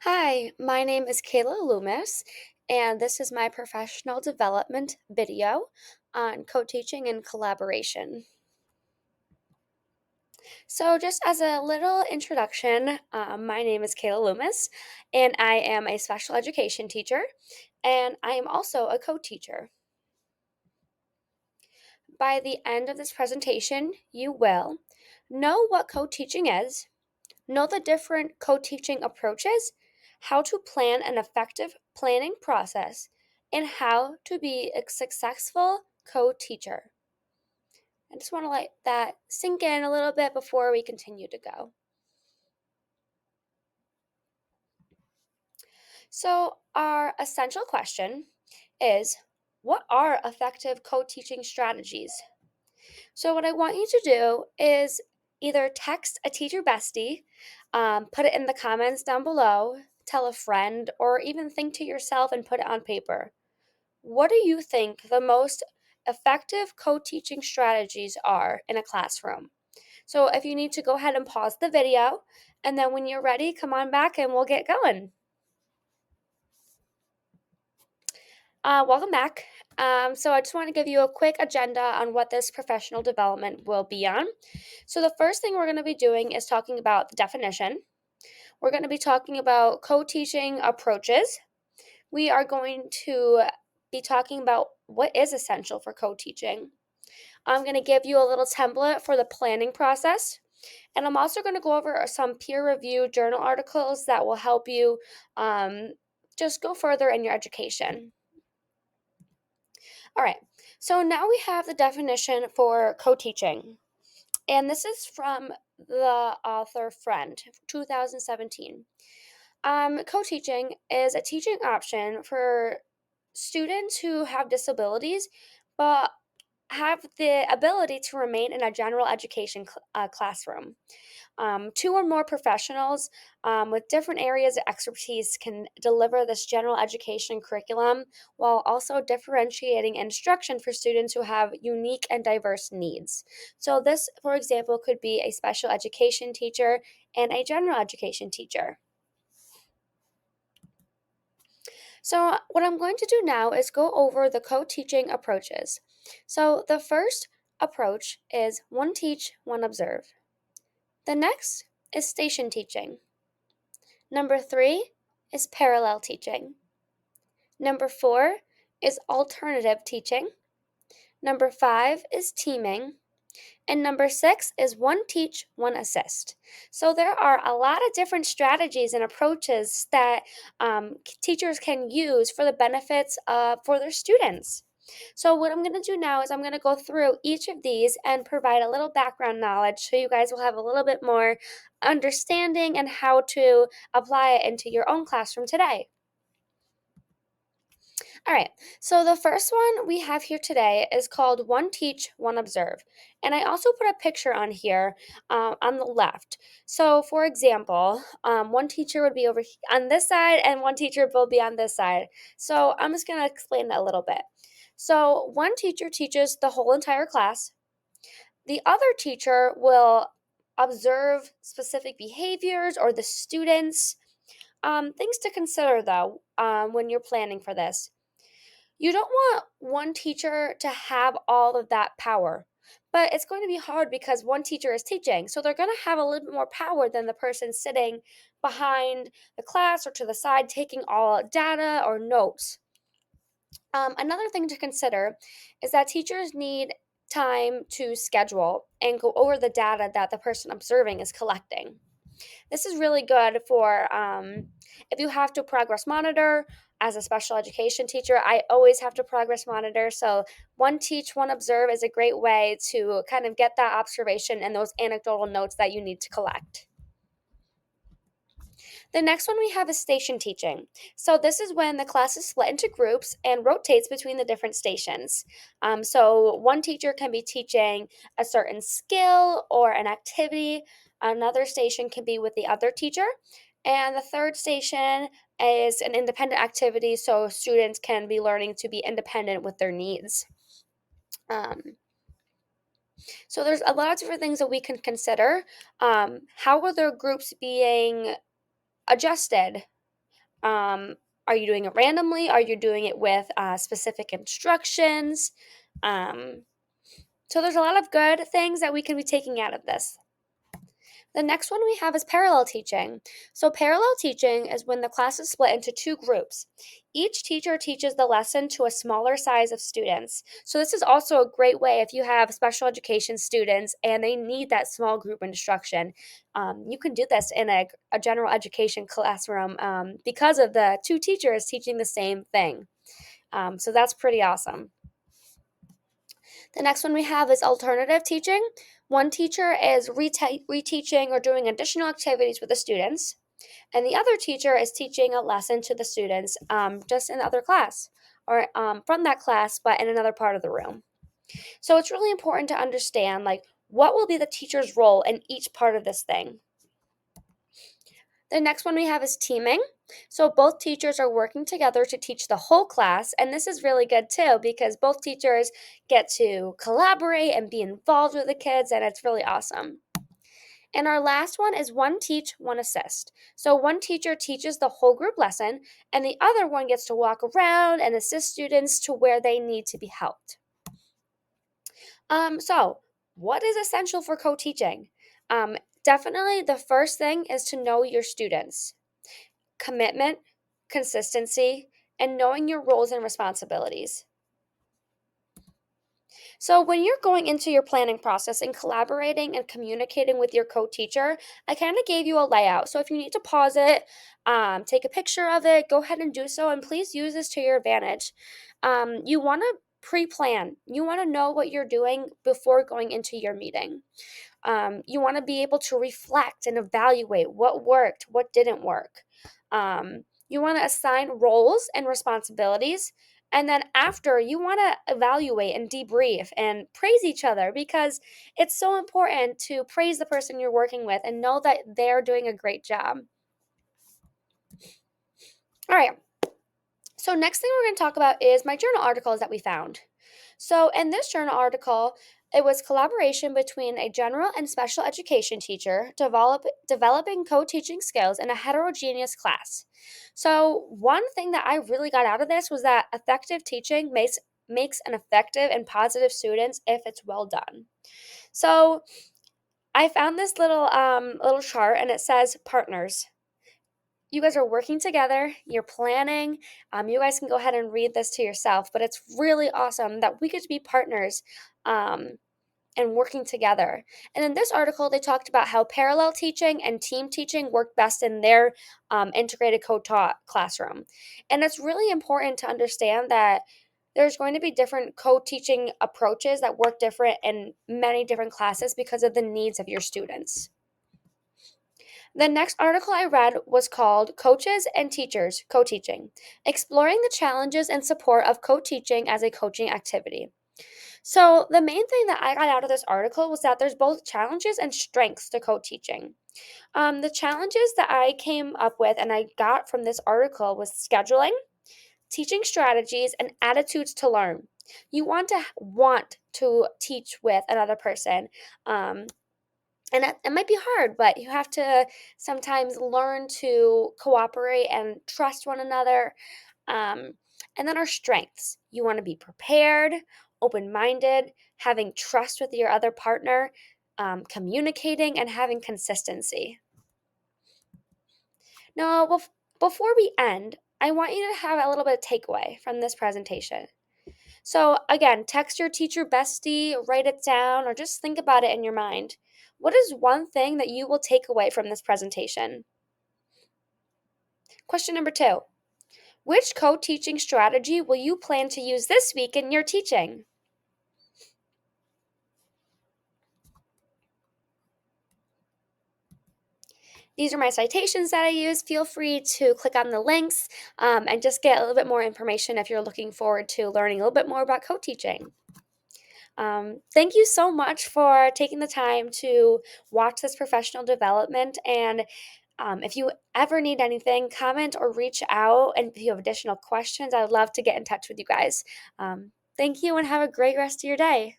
Hi, my name is Kayla Loomis, and this is my professional development video on co-teaching and collaboration. So, just as a little introduction, my name is Kayla Loomis, and I am a special education teacher, and I am also a co-teacher. By the end of this presentation, you will know what co-teaching is, know the different co-teaching approaches, how to plan an effective planning process, and how to be a successful co-teacher. I just want to let that sink in a little bit before we continue to go. So, our essential question is, what are effective co-teaching strategies? So, what I want you to do is either text a teacher bestie, put it in the comments down below, tell a friend, or even think to yourself and put it on paper. What do you think the most effective co teaching strategies are in a classroom? So, if you need to go ahead and pause the video, and then when you're ready, come on back and we'll get going. Welcome back. So, I just want to give you a quick agenda on what this professional development will be on. So, the first thing we're going to be doing is talking about the definition. We're going to be talking about co teaching approaches. We are going to be talking about what is essential for co teaching. I'm going to give you a little template for the planning process. And I'm also going to go over some peer reviewed journal articles that will help you just go further in your education. All right, so now we have the definition for co teaching. And this is from the author Friend, 2017. Co teaching is a teaching option for students who have disabilities but have the ability to remain in a general education classroom. Two or more professionals with different areas of expertise can deliver this general education curriculum while also differentiating instruction for students who have unique and diverse needs. So, this, for example, could be a special education teacher and a general education teacher. So, what I'm going to do now is go over the co teaching approaches. So, the first approach is one teach, one observe. The next is station teaching. Number three is parallel teaching. Number four is alternative teaching. Number five is teaming. And number six is one teach, one assist. So there are a lot of different strategies and approaches that teachers can use for the benefits for their students. So what I'm going to do now is I'm going to go through each of these and provide a little background knowledge so you guys will have a little bit more understanding and how to apply it into your own classroom today. All right, so the first one we have here today is called One Teach, One Observe. And I also put a picture on here on the left. So, for example, one teacher would be over on this side and one teacher will be on this side. So, I'm just going to explain that a little bit. So, one teacher teaches the whole entire class, the other teacher will observe specific behaviors or the students. Things to consider though when you're planning for this. You don't want one teacher to have all of that power, but it's going to be hard because one teacher is teaching. So they're going to have a little bit more power than the person sitting behind the class or to the side taking all data or notes. Another thing to consider is that teachers need time to schedule and go over the data that the person observing is collecting. This is really good for if you have to progress monitor. As a special education teacher, I always have to progress monitor. So, one teach, one observe is a great way to kind of get that observation and those anecdotal notes that you need to collect. The next one we have is station teaching. So, this is when the class is split into groups and rotates between the different stations. So, one teacher can be teaching a certain skill or an activity, another station can be with the other teacher. And the third station is an independent activity, so students can be learning to be independent with their needs. Um, so there's a lot of different things that we can consider. How are their groups being adjusted? Um, are you doing it randomly? Are you doing it with specific instructions? Um, so there's a lot of good things that we can be taking out of this. The next one we have is parallel teaching. So, parallel teaching is when the class is split into two groups. Each teacher teaches the lesson to a smaller size of students. So, this is also a great way if you have special education students and they need that small group instruction. You can do this in a general education classroom because of the two teachers teaching the same thing. So, that's pretty awesome. The next one we have is alternative teaching. One teacher is reteaching or doing additional activities with the students, and the other teacher is teaching a lesson to the students just in the other class or from that class, but in another part of the room. So it's really important to understand like what will be the teacher's role in each part of this thing. The next one we have is teaming. So both teachers are working together to teach the whole class, and this is really good too because both teachers get to collaborate and be involved with the kids, and it's really awesome. And our last one is one teach, one assist. So one teacher teaches the whole group lesson, and the other one gets to walk around and assist students to where they need to be helped. So what is essential for co-teaching? Definitely the first thing is to know your students. Commitment, consistency, and knowing your roles and responsibilities. So, when you're going into your planning process and collaborating and communicating with your co teacher, I kind of gave you a layout. So, if you need to pause it, take a picture of it, go ahead and do so, and please use this to your advantage. You want to pre plan, you want to know what you're doing before going into your meeting. You want to be able to reflect and evaluate what worked, what didn't work. You want to assign roles and responsibilities. And then after, you want to evaluate and debrief and praise each other because it's so important to praise the person you're working with and know that they're doing a great job. All right. So, next thing we're going to talk about is my journal articles that we found. So, in this journal article, it was collaboration between a general and special education teacher developing co teaching skills in a heterogeneous class. So, one thing that I really got out of this was that effective teaching makes an effective and positive students if it's well done. So, I found this little chart and it says partners. You guys are working together, you're planning. You guys can go ahead and read this to yourself, but it's really awesome that we get to be partners um, and working together. And in this article, they talked about how parallel teaching and team teaching work best in their integrated co taught classroom. And it's really important to understand that there's going to be different co teaching approaches that work different in many different classes because of the needs of your students. The next article I read was called Coaches and Teachers Co Teaching, Exploring the Challenges and Support of Co Teaching as a Coaching Activity. So, the main thing that I got out of this article was that there's both challenges and strengths to co teaching. The challenges that I came up with and I got from this article was scheduling, teaching strategies, and attitudes to learn. You want to teach with another person. And it might be hard, but you have to sometimes learn to cooperate and trust one another. Um, and then our strengths. You want to be prepared, open minded, having trust with your other partner, communicating, and having consistency. Now, before we end, I want you to have a little bit of takeaway from this presentation. So, again, text your teacher bestie, write it down, or just think about it in your mind. What is one thing that you will take away from this presentation? Question number 2. Which co teaching strategy will you plan to use this week in your teaching? These are my citations that I use. Feel free to click on the links and just get a little bit more information if you're looking forward to learning a little bit more about co teaching. Thank you so much for taking the time to watch this professional development. And if you ever need anything, comment or reach out. And if you have additional questions, I would love to get in touch with you guys. Thank you and have a great rest of your day.